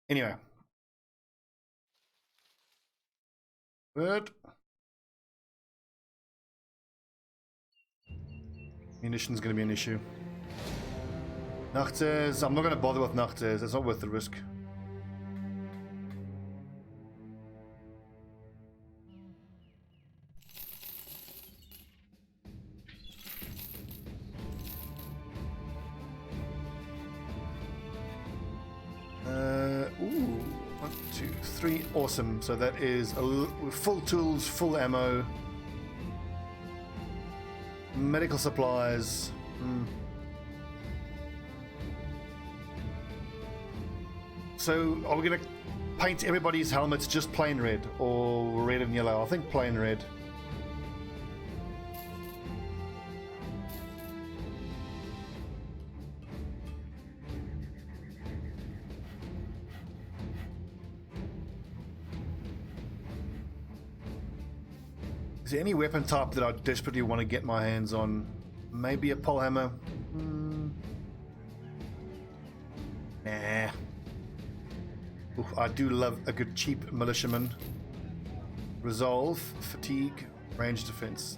Anyway. Good. Munition's going to be an issue. Nachtsays, I'm not going to bother with Nachtsays. It's not worth the risk. Ooh, 1, 2, 3, awesome. So that is full tools, full ammo, medical supplies. So are we going to paint everybody's helmets just plain red or red and yellow? I think plain red. Is there any weapon type that I desperately want to get my hands on? Maybe a polehammer? Nah. Ooh, I do love a good cheap militiaman. Resolve, fatigue, range defense.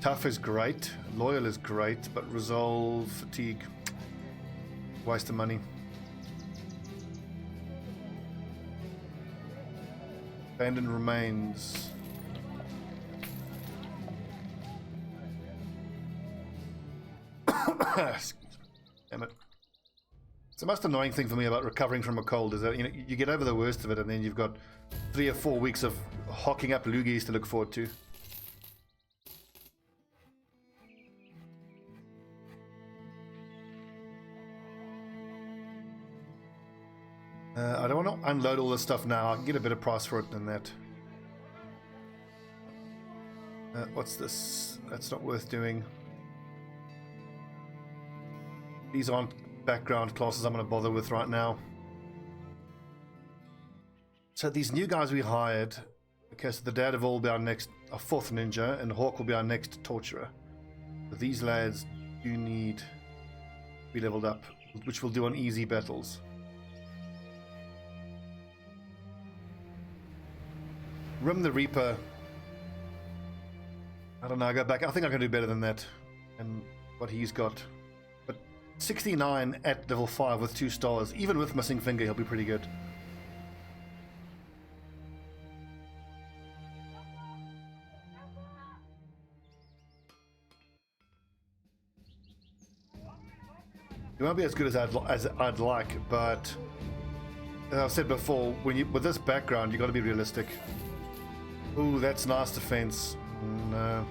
Tough is great, loyal is great, but resolve, fatigue, waste of money. Abandoned remains. Damn it. It's the most annoying thing for me about recovering from a cold is that you get over the worst of it and then you've got 3 or 4 weeks of hocking up loogies to look forward to. I don't want to unload all this stuff now. I can get a better price for it than that. What's this? That's not worth doing. These aren't background classes I'm going to bother with right now. So these new guys we hired, okay, so the Daredevil will be our next, our 4th ninja, and Hawk will be our next torturer. But these lads do need to be leveled up, which we'll do on easy battles. Rim the Reaper. I don't know, I go back. I think I can do better than that. And what he's got. But 69 at level 5 with 2 stars. Even with missing finger, he'll be pretty good. He won't be as good as I'd like, but as I've said before, with this background, you got to be realistic. Ooh, that's nice defense. No.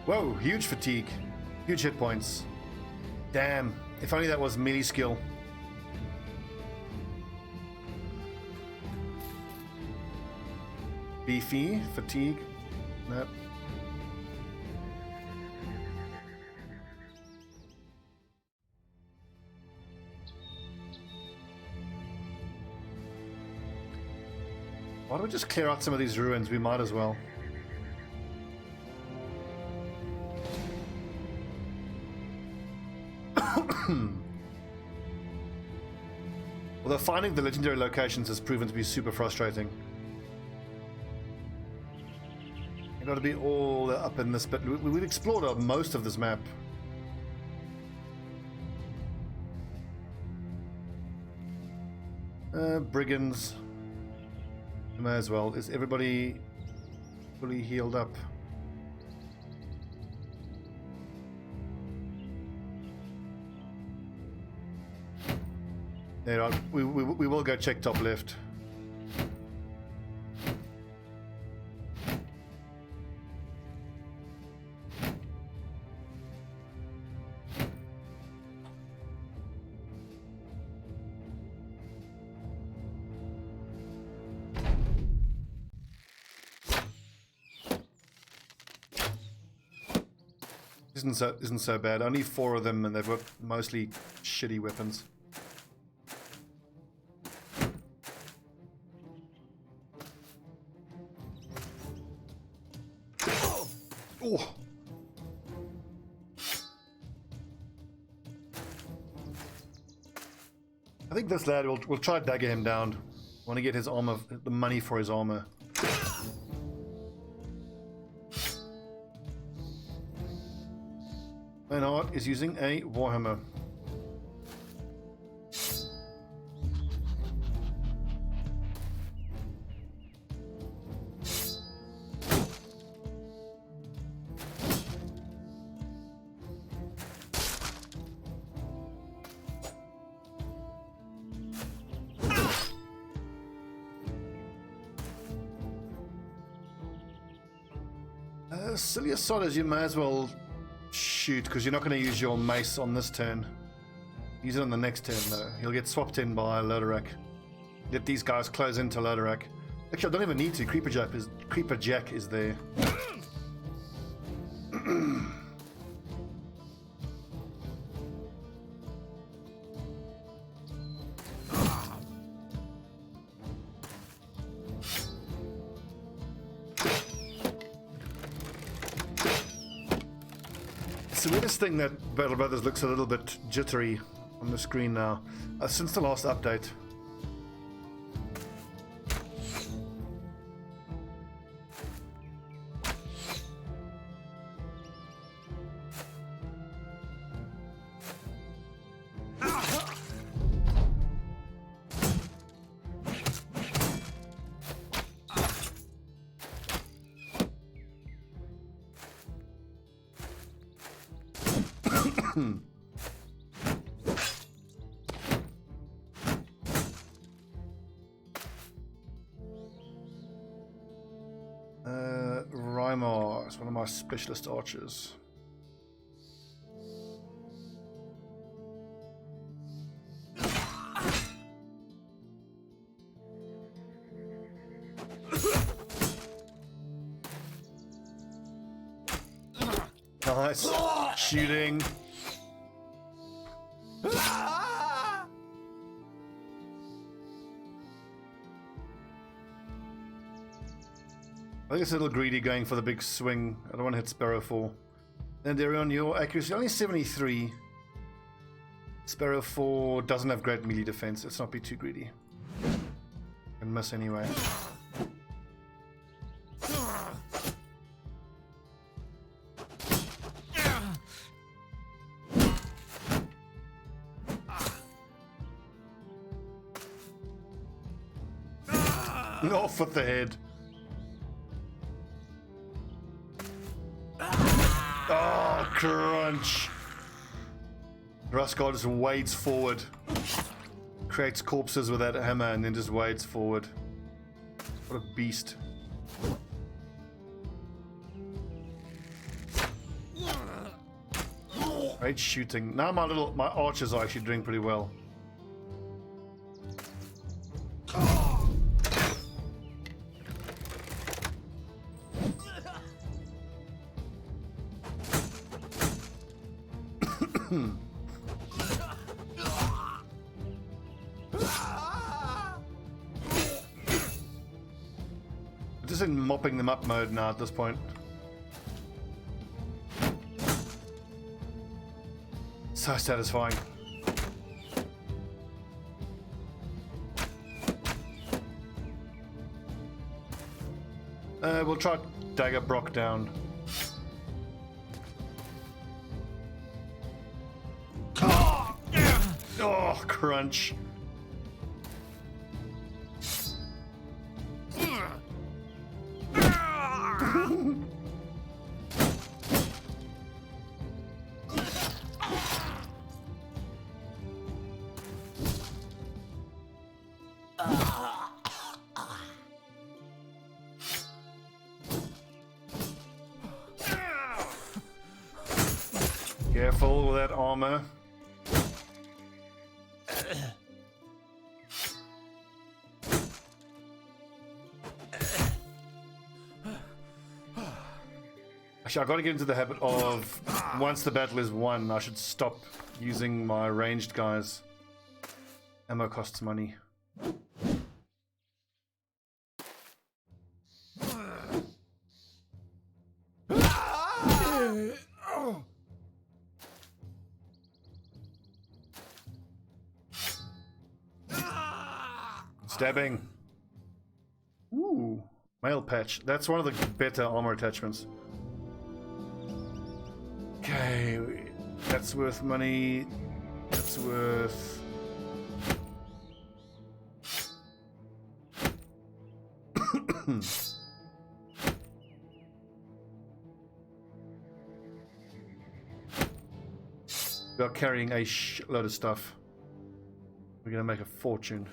Whoa, huge fatigue. Huge hit points. Damn. If only that was melee skill. Beefy. Fatigue. Nope. Why don't we just clear out some of these ruins? We might as well. Although finding the legendary locations has proven to be super frustrating. You've got to be all up in this bit. We've explored most of this map. Brigands. May as well. Is everybody fully healed up? There are. We will go check top left. Isn't so bad. Only 4 of them, and they've got mostly shitty weapons. Oh. think this lad, we'll try to dagger him down. Want to get his armor, the money for his armor. Maynard is using a warhammer. Silly sod as you may as well shoot, because you're not going to use your mace on this turn. Use it on the next turn though. He'll get swapped in by Lodorak. Let these guys close into Lodorak. Actually, I don't even need to. Creeper Jack is there. The weirdest thing that Battle Brothers looks a little bit jittery on the screen now since the last update. Rymar is one of my specialist archers. Nice shooting. I think it's a little greedy going for the big swing. I don't want to hit Sparrow 4. And Darion, your accuracy only 73. Sparrow 4 doesn't have great melee defense. Let's not be too greedy. Can miss anyway. Off with the head. Oh, crunch. Ruskar just wades forward. Creates corpses with that hammer and then just wades forward. What a beast. Great shooting. Now my archers are actually doing pretty well. Just in mopping them up mode now at this point. So satisfying. We'll try dagger Brock down. Oh, crunch. Careful with that armor. Actually, I've got to get into the habit of, once the battle is won, I should stop using my ranged guys. Ammo costs money. Stabbing. Ooh, mail patch. That's one of the better armor attachments. Okay, that's worth money. That's worth... We are carrying a shitload of stuff. We're gonna make a fortune.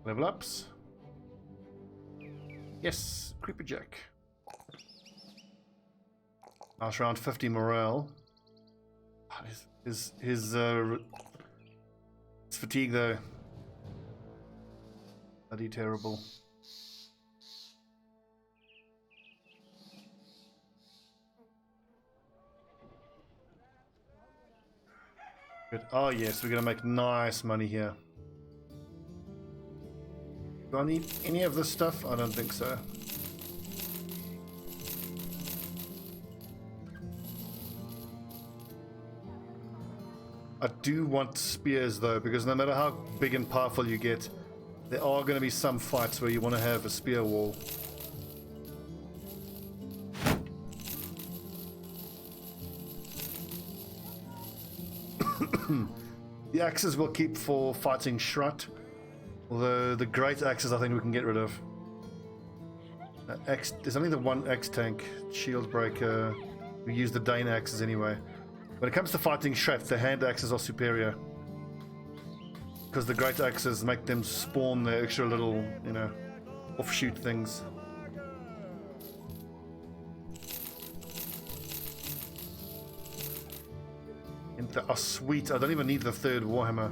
Level ups. Yes, Creeper Jack. Last round 50 morale. His fatigue though. Bloody terrible. Good. Oh yes, we're gonna make nice money here. Do I need any of this stuff? I don't think so. I do want spears though, because no matter how big and powerful you get, there are going to be some fights where you want to have a spear wall. The axes we'll keep for fighting Shrut. Although the great axes I think we can get rid of. There's only the one axe tank, shield breaker. We use the Dane axes anyway. When it comes to fighting Shrats, the hand axes are superior. Because the great axes make them spawn their extra little, you know, offshoot things. Oh sweet, I don't even need the third Warhammer.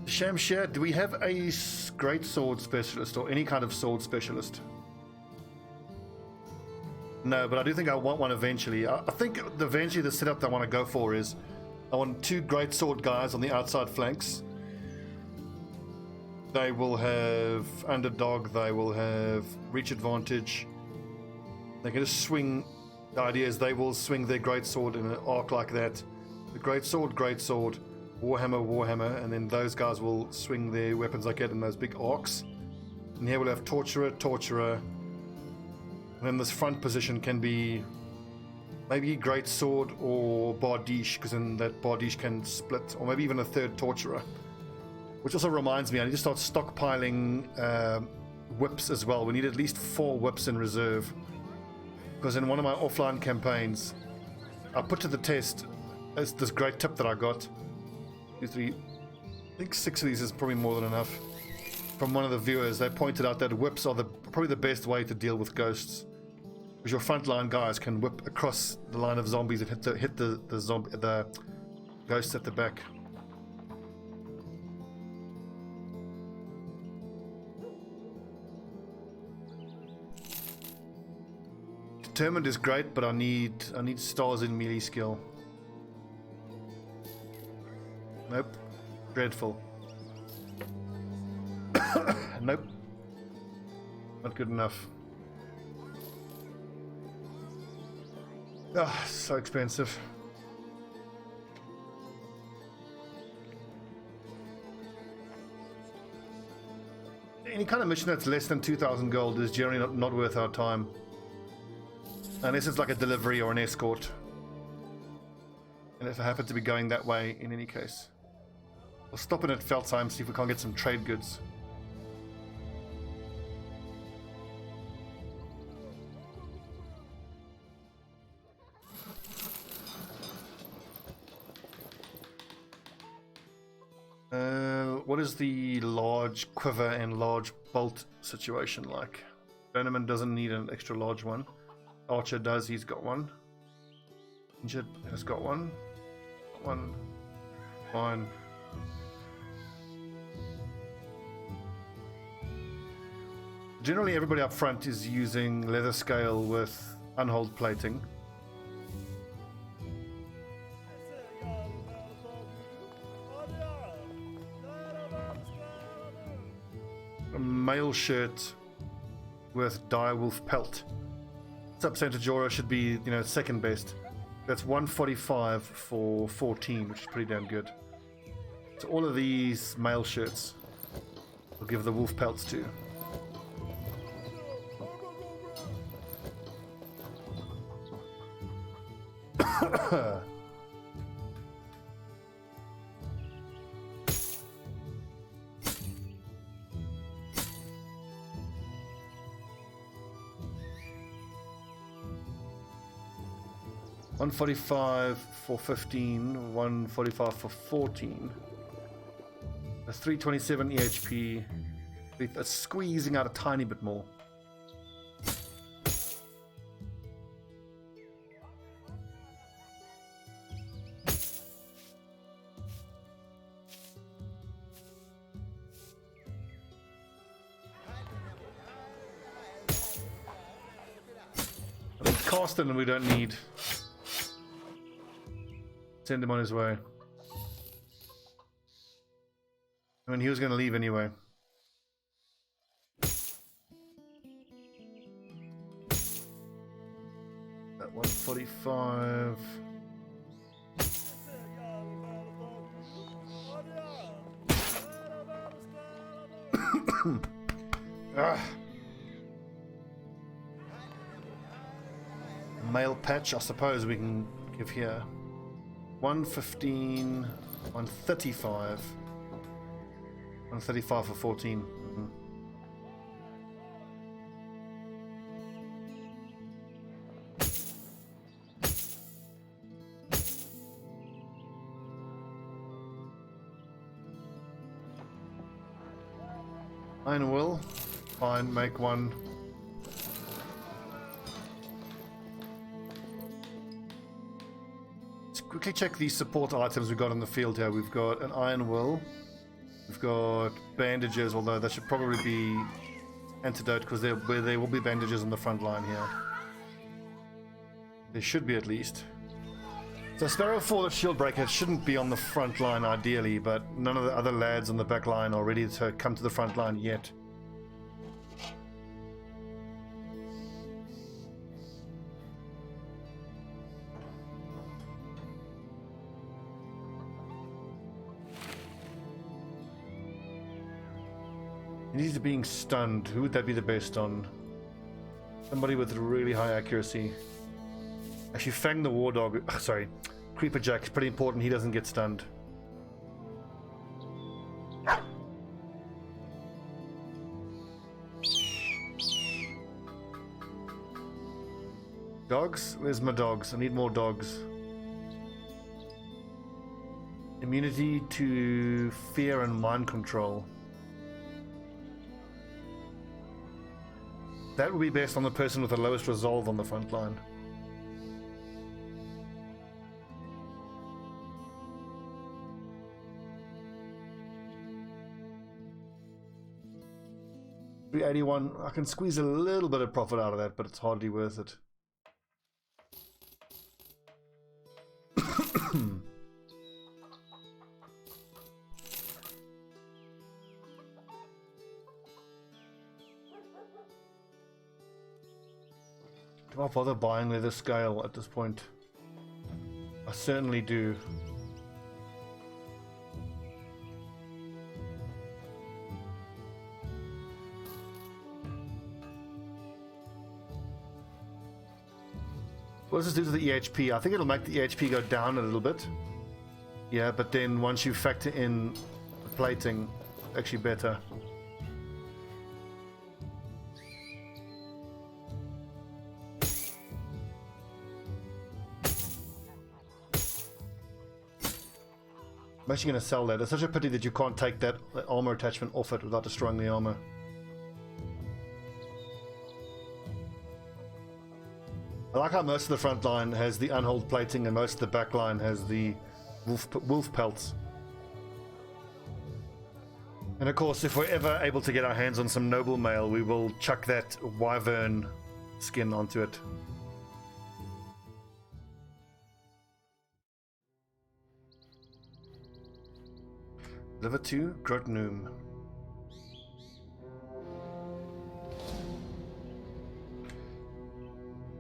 Shamshir, do we have a great sword specialist or any kind of sword specialist? No, but I do think I want one eventually. I think eventually the setup that I want to go for is I want 2 great sword guys on the outside flanks. They will have underdog, they will have reach advantage. They can just swing. The idea is they will swing their great sword in an arc like that. The great sword, Warhammer, Warhammer, and then those guys will swing their weapons like that in those big arcs. And here we'll have Torturer, Torturer. And then this front position can be maybe Great Sword or Bardiche, because then that Bardiche can split, or maybe even a third Torturer. Which also reminds me, I need to start stockpiling whips as well. We need at least 4 whips in reserve. Because in one of my offline campaigns, I put to the test this great tip that I got. 2, 3, I think 6 of these is probably more than enough. From one of the viewers, they pointed out that whips are probably the best way to deal with ghosts. Because your frontline guys can whip across the line of zombies and hit the ghosts at the back. Determined is great, but I need stars in melee skill. Nope. Dreadful. Nope. Not good enough. Ah, so expensive. Any kind of mission that's less than 2,000 gold is generally not worth our time. Unless it's like a delivery or an escort. And if I happen to be going that way in any case. We'll stop in at Feldsheim, see if we can't get some trade goods. What is the large quiver and large bolt situation like? Journeyman doesn't need an extra large one. Archer does, he's got one. Injured has got one. One. Fine. Generally everybody up front is using leather scale with unhold plating. a mail shirt with dire wolf pelt. Sub-Centaur should be, you know, second best. That's 145 for 14, which is pretty damn good. So all of these mail shirts will give the wolf pelts to. $145 for 15, 145 for 14. A 327 EHP. It's squeezing out a tiny bit more. Carsten we don't need. Send him on his way. I mean, he was going to leave anyway. At 145. Mail patch, I suppose we can give here. 115, 135. 135 for 14. Mm-hmm. Iron will. Fine, make one. Let's quickly check these support items we've got in the field here. We've got an iron will. We've got bandages, although that should probably be antidote because there will be bandages on the front line here. There should be at least. So Sparrow 4, the shield breaker, shouldn't be on the front line ideally, but none of the other lads on the back line are ready to come to the front line yet. He's being stunned. Who would that be the best on? Somebody with really high accuracy. Actually, Fang the War Dog. Sorry, Creeper Jack is pretty important. He doesn't get stunned. Dogs? Where's my dogs? I need more dogs. Immunity to fear and mind control. That would be best on the person with the lowest resolve on the front line. $381. I can squeeze a little bit of profit out of that, but it's hardly worth it. Do I bother buying leather scale at this point? I certainly do. What does this do to the EHP? I think it'll make the EHP go down a little bit. Yeah, but then once you factor in the plating, actually better. I'm actually going to sell that. It's such a pity that you can't take that armor attachment off it without destroying the armor. I like how most of the front line has the unhold plating and most of the back line has the wolf pelts. And of course, if we're ever able to get our hands on some noble mail, we will chuck that wyvern skin onto it. Liver 2, Grotnum.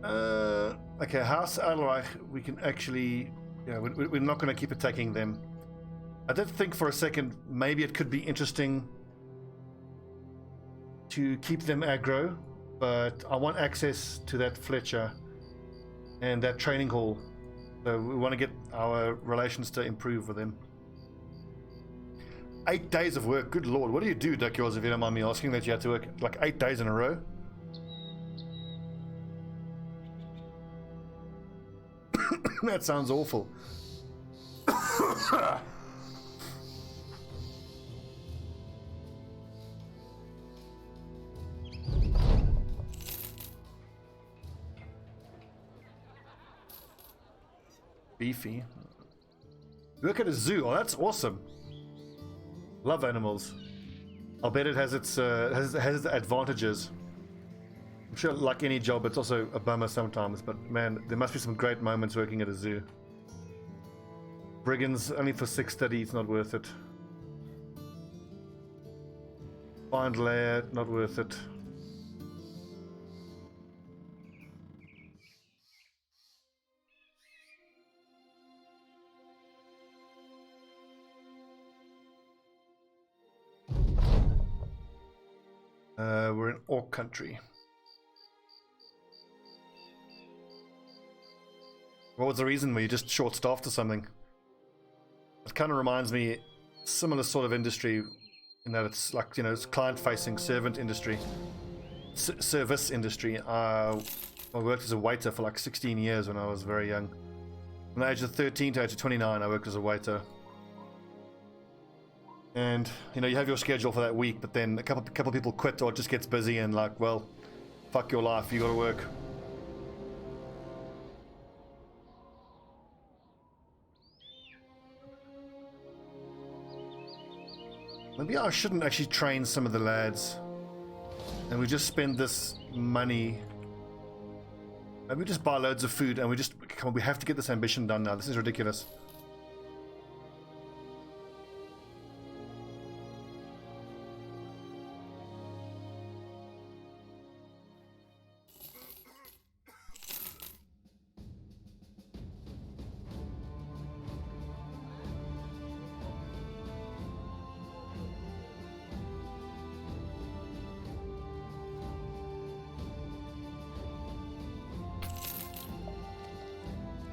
Okay, House Adelreich, we can actually... Yeah, we're not going to keep attacking them. I did think for a second, maybe it could be interesting to keep them aggro, but I want access to that Fletcher and that training hall. So we want to get our relations to improve with them. 8 days of work, good lord. What do you do, Duck Yours, if you don't mind me asking, that you had to work like 8 days in a row? That sounds awful. Beefy. Look at a zoo. Oh, that's awesome. Love animals. I'll bet it has its has advantages. I'm sure, like any job, it's also a bummer sometimes. But man, there must be some great moments working at a zoo. Brigands only for 630. It's not worth it. Find lair, not worth it. We're in Orc country. What was the reason? Were you just short-staffed or something? It kind of reminds me, similar sort of industry, in that it's like, you know, it's client-facing, servant industry, service industry. I worked as a waiter for like 16 years when I was very young. From the age of 13 to age of 29, I worked as a waiter. And, you know, you have your schedule for that week, but then a couple people quit or it just gets busy and like, well, fuck your life, you gotta work. Maybe I shouldn't actually train some of the lads. And we just spend this money. Maybe we just buy loads of food and we just, come on, we have to get this ambition done now. This is ridiculous.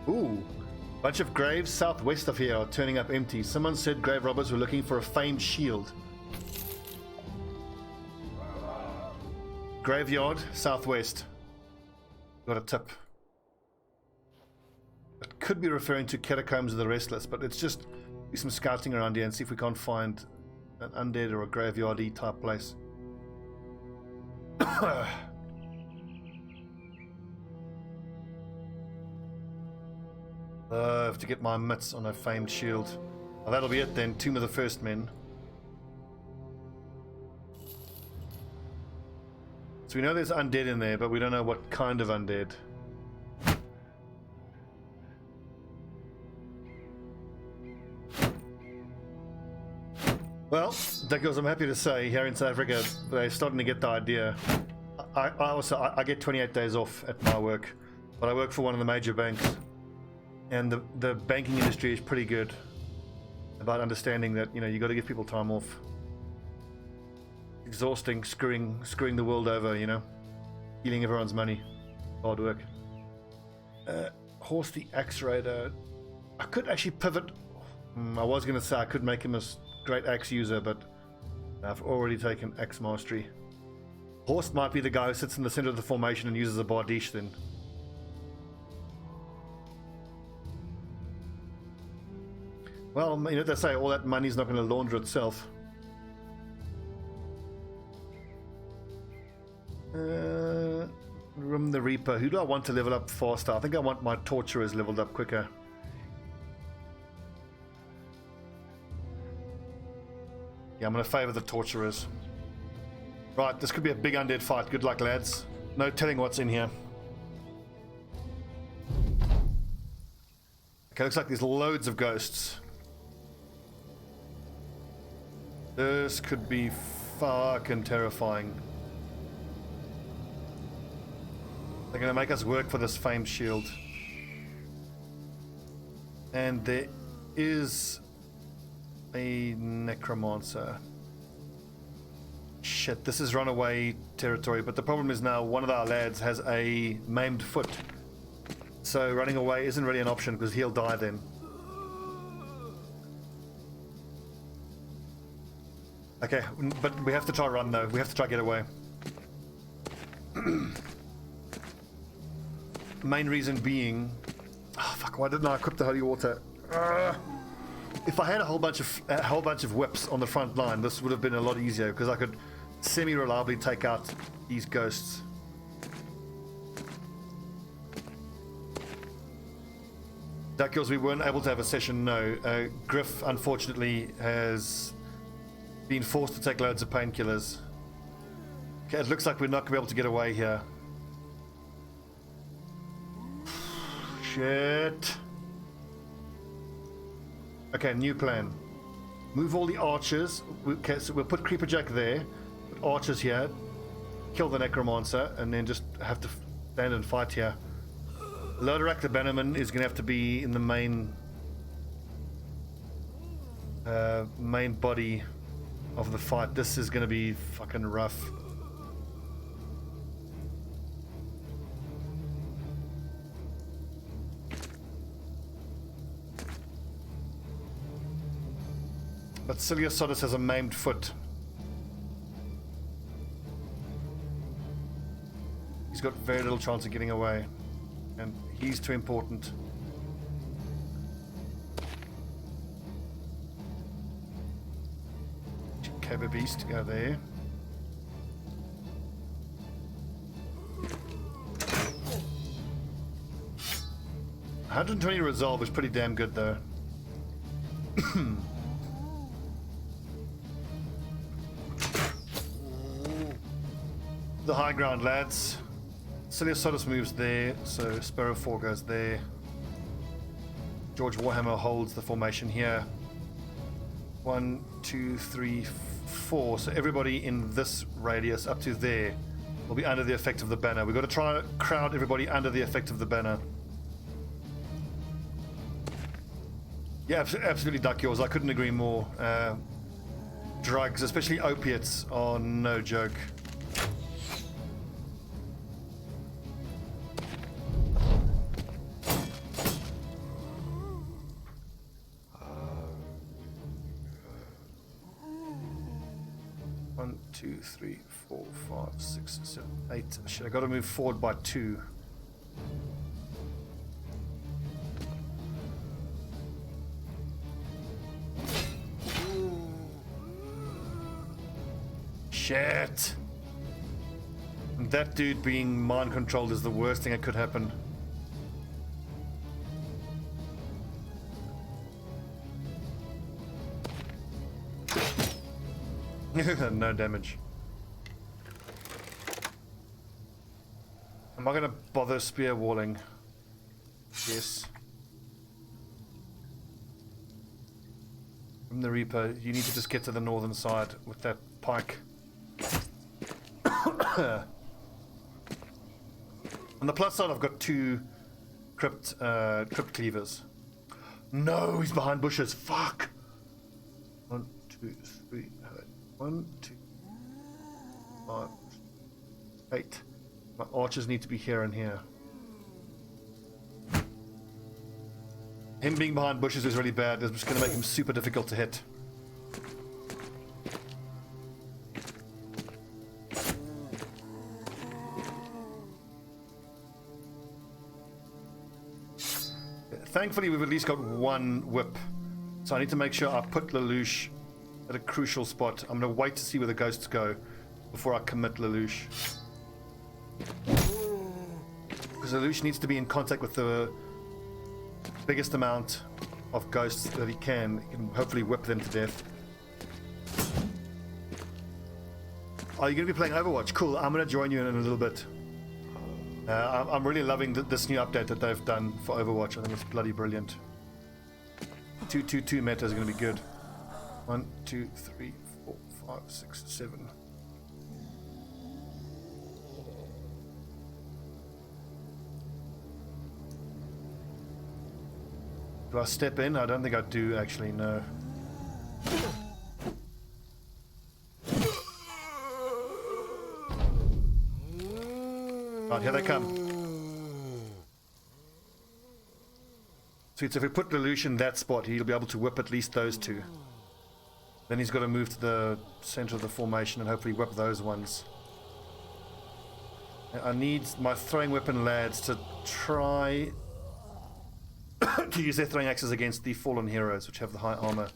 Ooh, bunch of graves southwest of here are turning up empty. Someone said grave robbers were looking for a famed shield. Graveyard, southwest. Got a tip. It could be referring to Catacombs of the Restless, but let's just do some scouting around here and see if we can't find an undead or a graveyard-y type place. I have to get my mitts on a famed shield. Well, that'll be it then. Tomb of the First Men. So we know there's undead in there, but we don't know what kind of undead. Well, Dickles, I'm happy to say here in South Africa they're starting to get the idea. I get 28 days off at my work, but I work for one of the major banks. And the banking industry is pretty good about understanding that, you know, you got to give people time off. Exhausting, screwing the world over, you know, stealing everyone's money, hard work. Horse the Axe Raider. I could actually pivot. I was going to say I could make him a great axe user, but I've already taken axe mastery. Horse might be the guy who sits in the center of the formation and uses a bardiche then. Well, you know, they say all that money's not going to launder itself. Rim the Reaper. Who do I want to level up faster? I think I want my Torturers leveled up quicker. Yeah, I'm going to favor the Torturers. Right, this could be a big undead fight. Good luck, lads. No telling what's in here. Okay, looks like there's loads of ghosts. This could be fucking terrifying. They're going to make us work for this famed shield. And there is a necromancer. Shit, this is runaway territory, but the problem is now one of our lads has a maimed foot. So running away isn't really an option because he'll die then. Okay, but we have to try run though. We have to try get away. Main reason being, oh fuck! Why didn't I equip the holy water? If I had a whole bunch of whips on the front line, this would have been a lot easier because I could semi-reliably take out these ghosts. Duckills, we weren't able to have a session. No, Griff unfortunately has been forced to take loads of painkillers. Okay, it looks like we're not going to be able to get away here. Shit. Okay, new plan. Move all the archers. Okay, so we'll put Creeper Jack there. Put archers here. Kill the Necromancer, and then just have to stand and fight here. Lodorak the Bannerman is going to have to be in the main body of the fight. This is going to be fucking rough. But Silius Sodus has a maimed foot. He's got very little chance of getting away. And he's too important. Cable Beast, go there. $120 resolve is pretty damn good though. The high ground, lads. Silius Sodus moves there, so Sparrow 4 goes there. George Warhammer holds the formation here. 1, 2, 3, 4. So everybody in this radius up to there will be under the effect of the banner. We've got to try to crowd everybody under the effect of the banner. Yeah, absolutely, duck yours. I couldn't agree more. Drugs, especially opiates, are no joke. One, 2, 3, 4, 5, 6, 7, 8. Shit, I got to move forward by 2. Shit! And that dude being mind controlled is the worst thing that could happen. No damage. Am I gonna bother spear walling? Yes. From the Reaper, you need to just get to the northern side with that pike. On the plus side, I've got 2 crypt cleavers. No, he's behind bushes. Fuck. 1, 2, 3. 1, 2, 5, 8. My archers need to be here and here. Him being behind bushes is really bad. It's just going to make him super difficult to hit. Thankfully, we've at least got 1 whip. So I need to make sure I put Lelouch at a crucial spot. I'm going to wait to see where the ghosts go before I commit Lelouch. Because Lelouch needs to be in contact with the biggest amount of ghosts that he can. He can hopefully whip them to death. Are you going to be playing Overwatch? Cool, I'm going to join you in a little bit. I'm really loving this new update that they've done for Overwatch. I think it's bloody brilliant. 2-2-2 meta is going to be good. 1, 2, 3, 4, 5, 6, 7. Do I step in? I don't think I do actually, no. Right, here they come. Sweet, so if we put Lelouch in that spot, he'll be able to whip at least those two. Then he's got to move to the center of the formation and hopefully whip those ones. I need my throwing weapon lads to try to use their throwing axes against the fallen heroes, which have the high armor.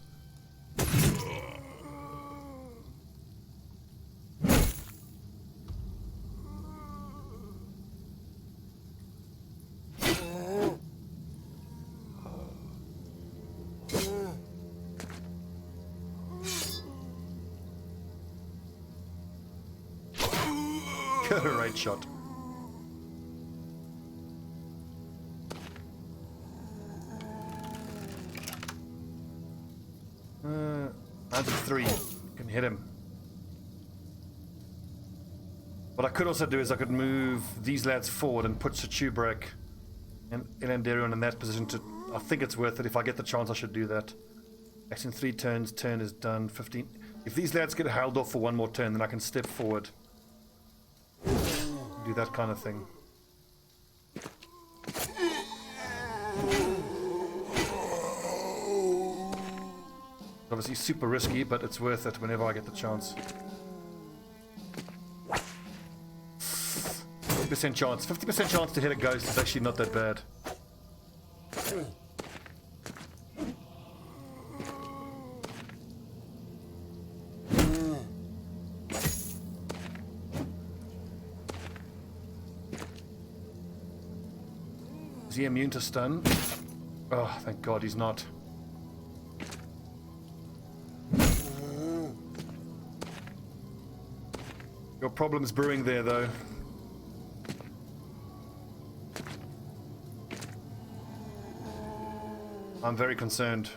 Great shot. Under 3. Can hit him. What I could also do is I could move these lads forward and put Setúbal and Elandarion in that position to... I think it's worth it. If I get the chance, I should do that. Action 3 turns. Turn is done. 15. If these lads get held off for one more turn, then I can step forward. Do that kind of thing. Obviously super risky, but it's worth it whenever I get the chance. 50% chance. 50% chance to hit a ghost is actually not that bad. Is he immune to stun? Oh, thank God he's not. Your problem's brewing there, though. I'm very concerned.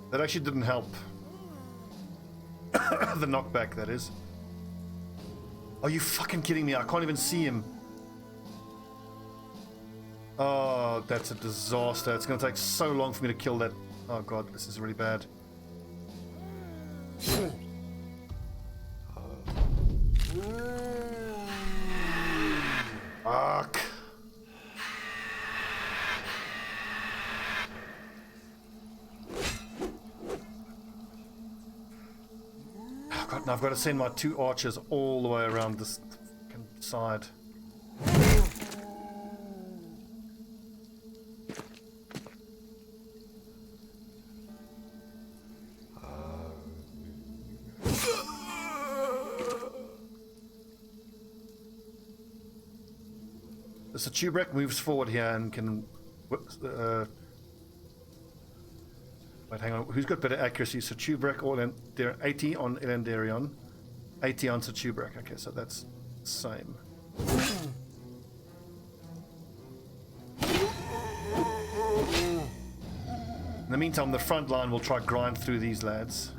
That actually didn't help. The knockback, that is. Are you fucking kidding me? I can't even see him. Oh, that's a disaster. It's going to take so long for me to kill that. Oh God, this is really bad. Fuck. Oh God, now I've got to send my 2 archers all the way around this side. So Setúbal moves forward here and can... wait, hang on. Who's got better accuracy? Setúbal or 80 on Elandarion, 80 on Setúbal. Okay, so that's the same. In the meantime, the front line will try grind through these lads.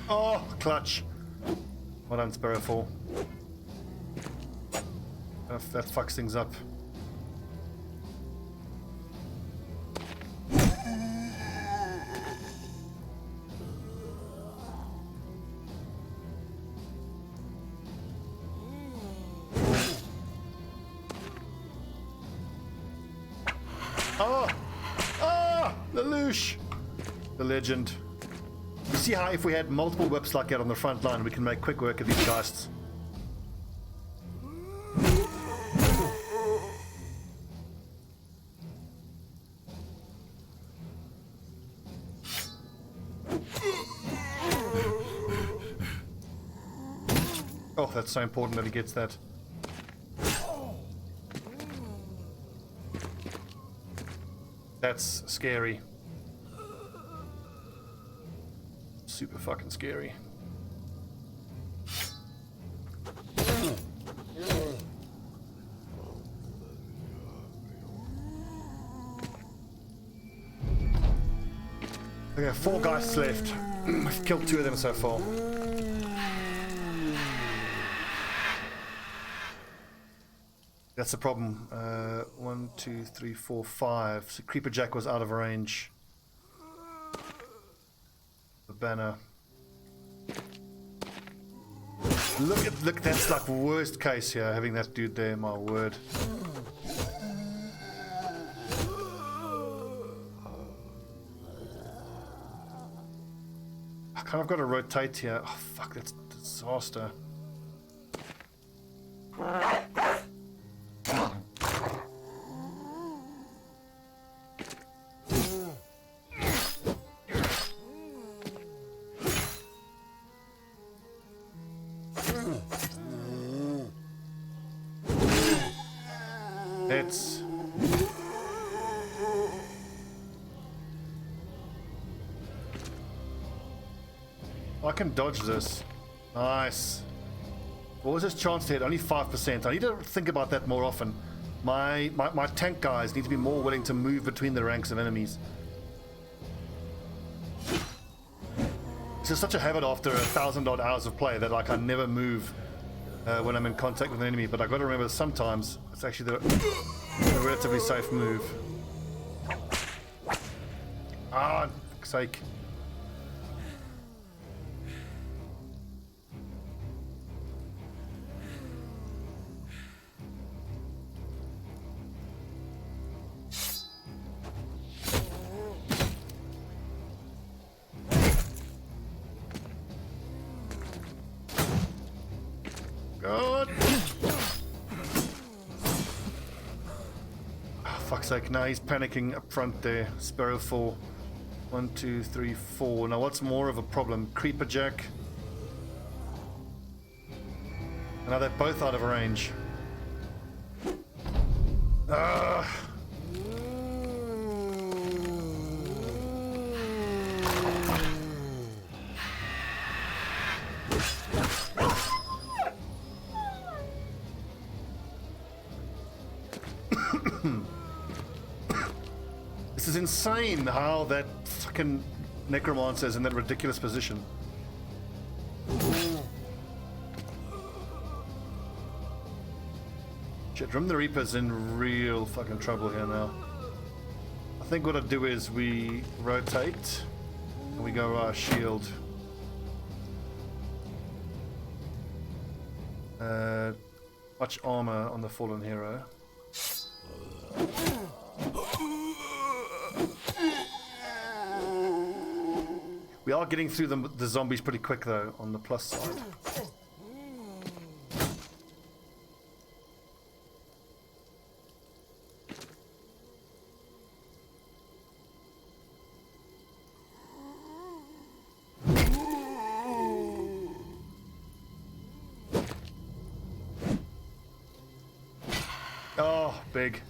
Oh, clutch. Well done, Sparrowfall. That fucks things up. Oh! Oh! Lelouch! The legend. You see how if we had multiple whips like that on the front line, we can make quick work of these geists. Oh, that's so important that he gets that. That's scary. Super fucking scary. Okay, 4 guys left. I've killed 2 of them so far. That's the problem. 1, 2, 3, 4, 5. So Creeper Jack was out of range. The banner. Look, that's like worst case here, having that dude there, my word. I kind of got to rotate here. Oh fuck, that's a disaster. I can dodge this. Nice. What was his chance to hit? Only 5%. I need to think about that more often. My tank guys need to be more willing to move between the ranks of enemies. It's just such a habit after 1,000 odd hours of play that like I never move when I'm in contact with an enemy, but I've got to remember sometimes it's actually the relatively safe move. Ah, for fuck's sake. God. Oh, fuck's sake, now he's panicking up front there. Sparrow 4. 1, 2, 3, 4. Now what's more of a problem? Creeper Jack. Now they're both out of range. This is insane how that fucking necromancer is in that ridiculous position. Shit, Rim the Reaper's in real fucking trouble here now. I think what I'd do is we rotate and we go our shield. Much armor on the fallen hero. We are getting through the zombies pretty quick though, on the plus side. Oh, big.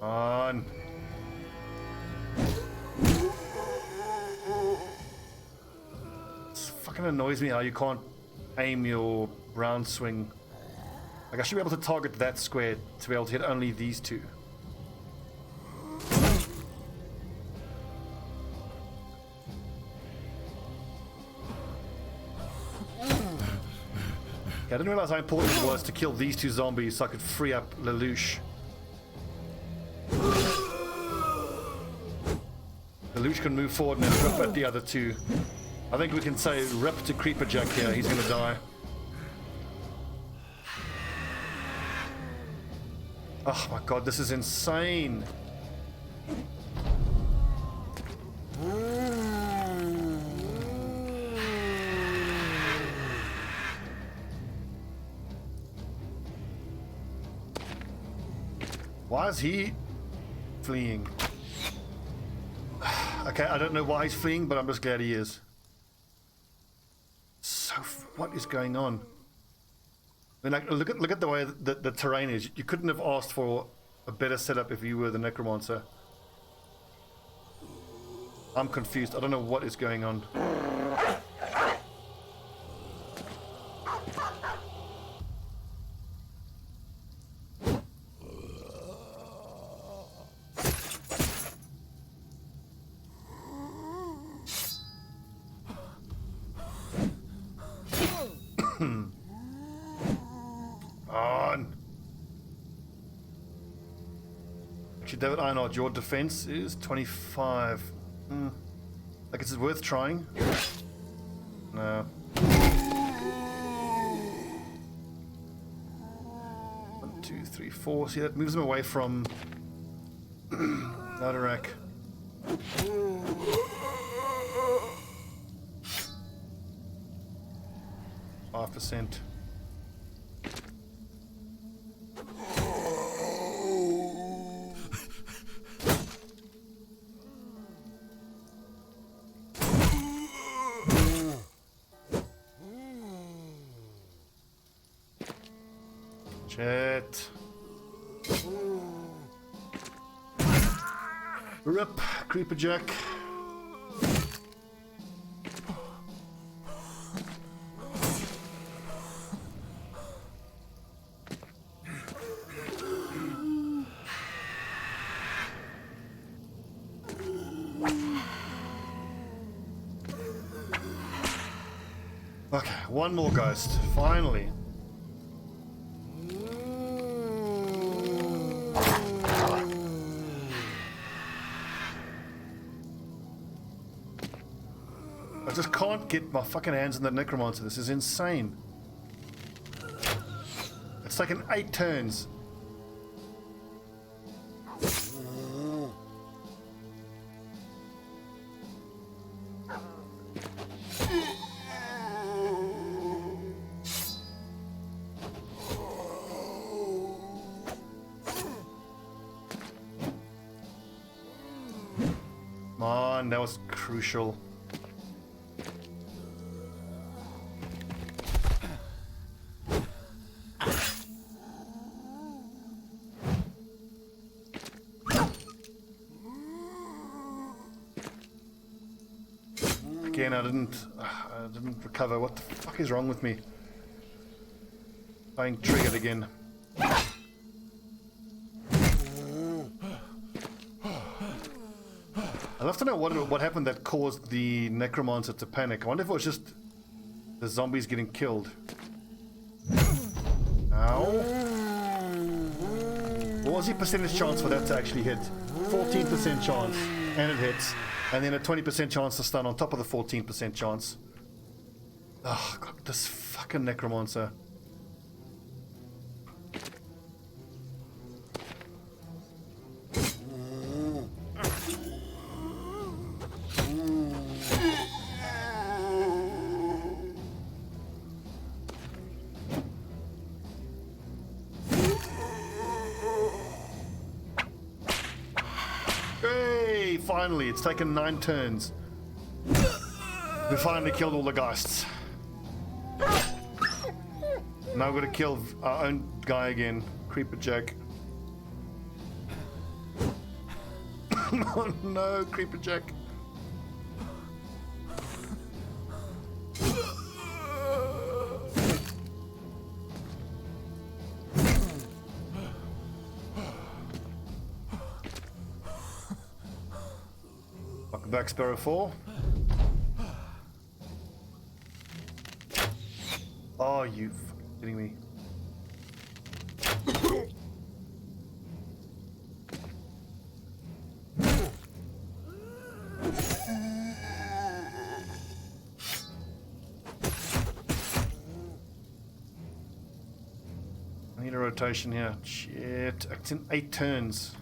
On. It fucking annoys me how you can't aim your round swing. Like I should be able to target that square to be able to hit only these two. I didn't realize how important it was to kill these two zombies so I could free up Lelouch. Lelouch can move forward and then rip at the other two. I think we can say rip to Creeper Jack here, he's gonna die. Oh my god, this is insane. Why is he fleeing? Okay, I don't know why he's fleeing, but I'm just glad he is. So, what is going on? I mean, like, look at the way the terrain is. You couldn't have asked for a better setup if you were the necromancer. I'm confused. I don't know what is going on. On. Actually, David Einard, your defense is 25. Like, is it worth trying? No. 1, 2, 3, 4. See, that moves him away from Iraq. 5%. Shit. Rip, Creeper Jack. Okay, one more ghost, finally. I just can't get my fucking hands on the necromancer. This is insane. It's taken 8 turns. Man, that was crucial. Again, I didn't recover. What the fuck is wrong with me? Being triggered again. I'd love to know what happened that caused the necromancer to panic. I wonder if it was just the zombies getting killed. Ow. What was the percentage chance for that to actually hit? 14% chance, and it hits. And then a 20% chance to stun on top of the 14% chance. Oh god, this fucking necromancer. Hey, finally, it's taken 9 turns. We finally killed all the ghosts. Now we're gonna kill our own guy again, Creeper Jack. Oh no, Creeper Jack. Welcome back, Sparrow 4. Oh, you fucking kidding me. I need a rotation here. Shit. It's in 8 turns.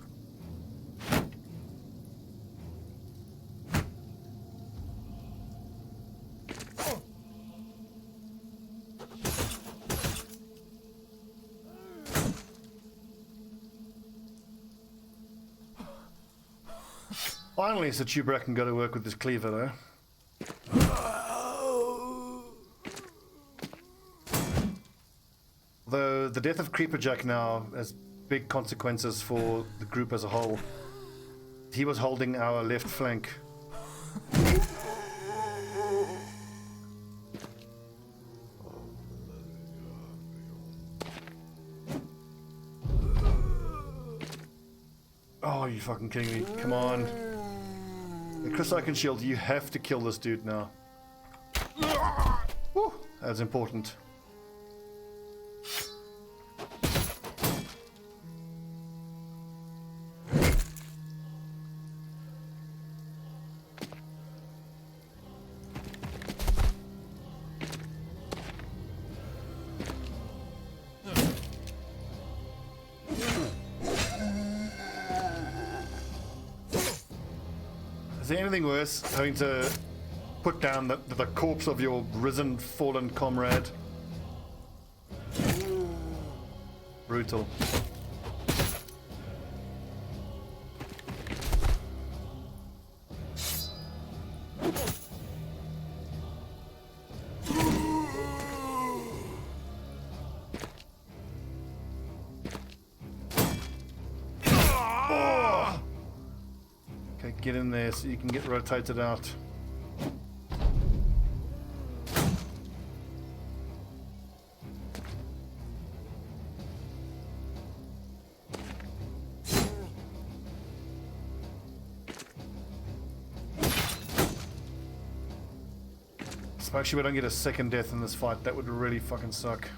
Finally, it's a tuber I can go to work with this cleaver, though. Though the death of Creeper Jack now has big consequences for the group as a whole. He was holding our left flank. Oh, you fucking kidding me? Come on. Chris Shield, you have to kill this dude now. Woo, that's important. there anything worse having to put down the corpse of your risen, fallen comrade? Brutal. Okay, get in there so you can get rotated out. Actually, we don't get a second death in this fight. That would really fucking suck.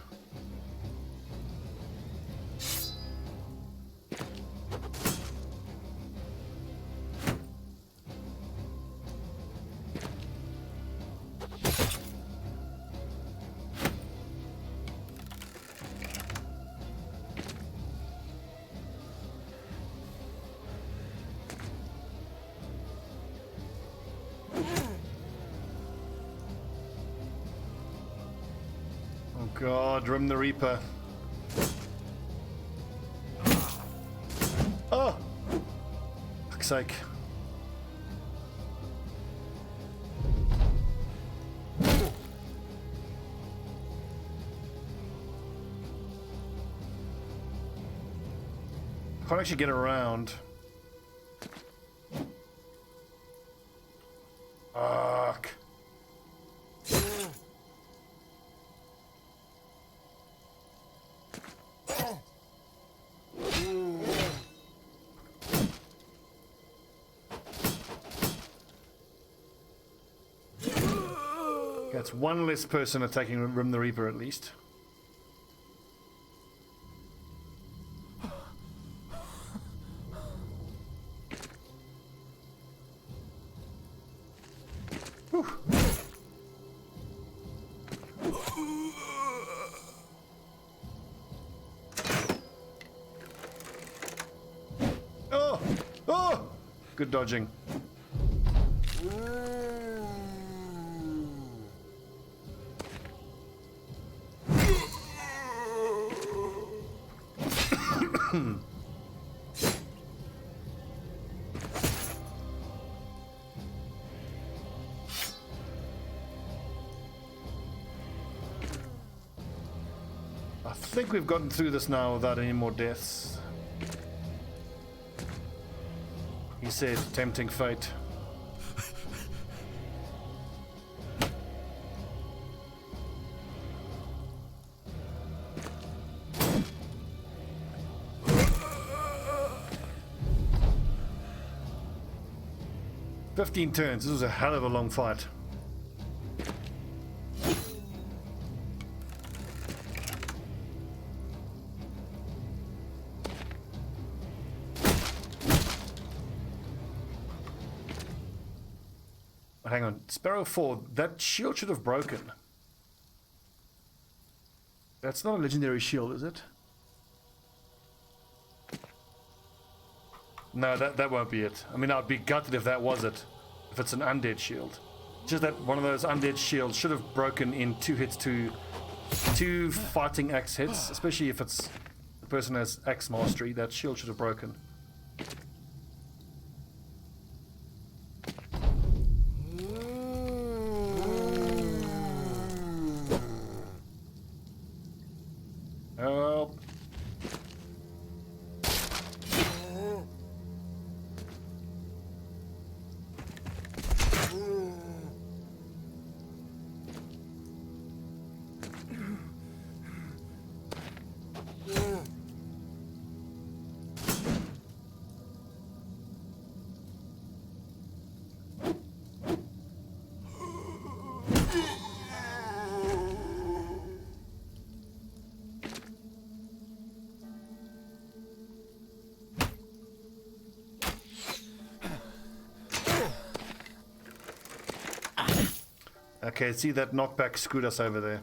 God, Rim the Reaper. Oh! Fuck's sake. Can't actually get around. Fuck. That's one less person attacking Rim the Reaper at least. Whew. Oh! Oh! Good dodging. I think we've gotten through this now without any more deaths. He said, tempting fate. "15 turns. This was a hell of a long fight." But hang on, Sparrow 4, that shield should have broken. That's not a legendary shield, is it? No, that won't be it. I mean, I'd be gutted if that was it. If it's an undead shield. Just that one of those undead shields should have broken in 2 hits to 2 fighting axe hits. Especially if it's the person has axe mastery, that shield should have broken. Oh. Okay, see that knockback screwed us over there.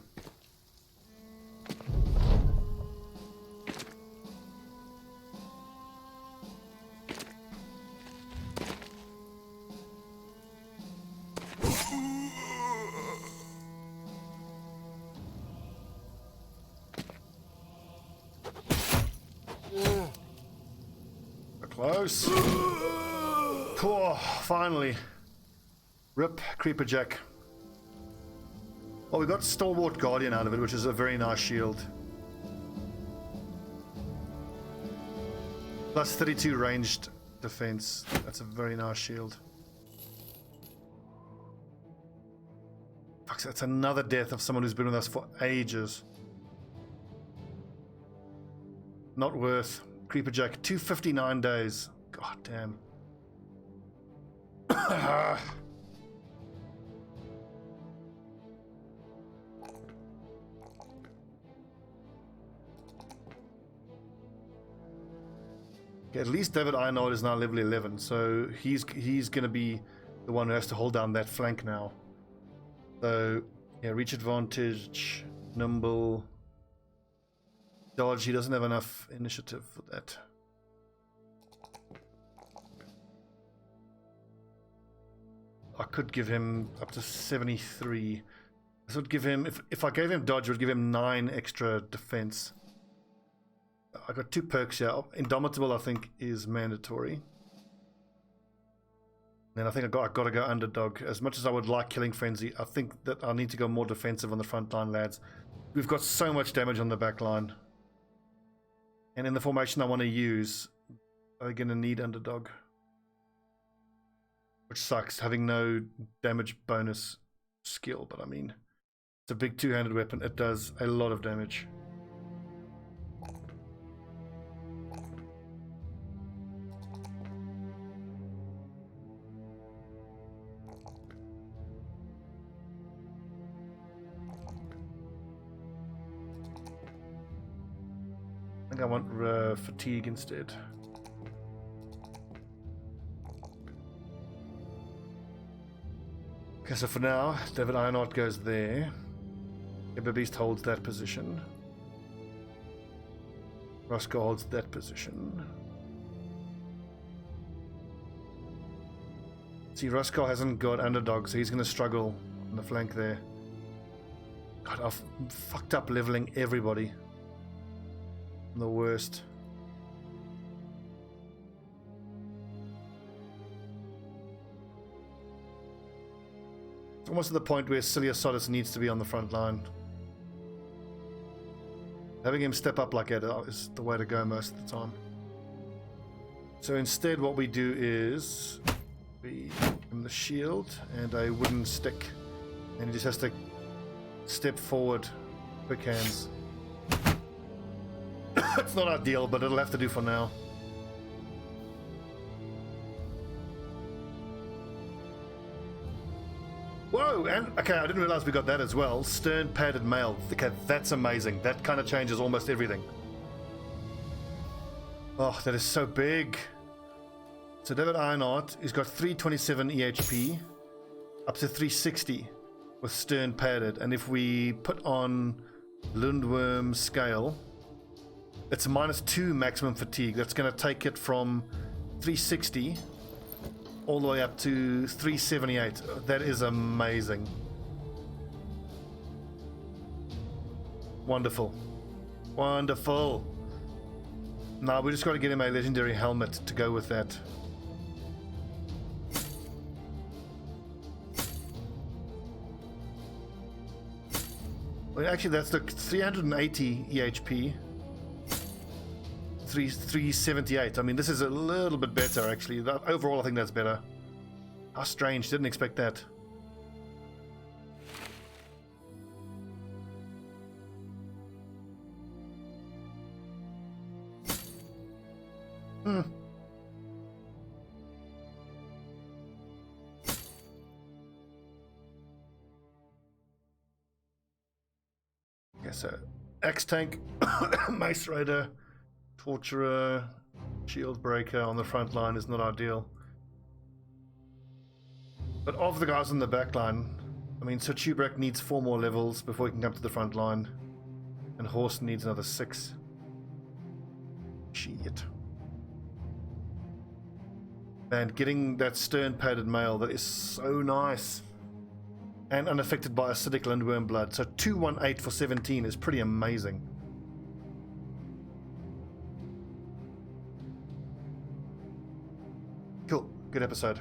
Close. Poor, finally. Rip Creeper Jack. Well, we got Stalwart Guardian out of it, which is a very nice shield. Plus 32 ranged defense. That's a very nice shield. Fuck, that's another death of someone who's been with us for ages. Not worth. Creeper Jack, 259 days. God damn. Okay, at least David Ironard is now level 11, so he's going to be the one who has to hold down that flank now. So, yeah, reach advantage, nimble, dodge. He doesn't have enough initiative for that. I could give him up to 73. This would give him, if I gave him dodge, it would give him 9 extra defense. I got 2 perks here. Indomitable, I think, is mandatory. Then I think I got to go underdog. As much as I would like killing frenzy, I think that I need to go more defensive on the front line, lads. We've got so much damage on the back line, and in the formation I want to use, I'm going to need underdog, which sucks having no damage bonus skill. But I mean, it's a big two-handed weapon. It does a lot of damage. I think I want fatigue instead. Okay, so for now, David Ironheart goes there. Ember Beast holds that position. Roscoe holds that position. See, Roscoe hasn't got underdog, so he's going to struggle on the flank there. God, I've fucked up leveling everybody. I'm the worst. It's almost at the point where Ciliosotis needs to be on the front line. Having him step up like that is the way to go most of the time. So instead what we do is we give him the shield and a wooden stick, and he just has to step forward, quick hands. It's not ideal, but it'll have to do for now. Whoa, and okay, I didn't realize we got that as well. Stern padded mail. Okay, that's amazing. That kind of changes almost everything. Oh, that is so big. So David Ironheart, he's got 327 EHP, up to 360 with stern padded. And if we put on Lundworm scale, it's a -2 maximum fatigue. That's going to take it from 360 all the way up to 378. That is amazing. Wonderful. Wonderful. Now we just got to get him a legendary helmet to go with that. Well, actually, that's the 380 EHP. 378. I mean, this is a little bit better, actually. Overall, I think that's better. How strange. Didn't expect that. Okay, so Axe Tank, Mace Raider, Torturer, Shield Breaker on the front line is not ideal. But of the guys on the back line, I mean, so Tubrek needs 4 more levels before he can come to the front line. And Horse needs another 6. Shit. Man, getting that stern padded mail, that is so nice. And unaffected by acidic Lindworm blood. So 218 for 17 is pretty amazing. Cool. Good episode.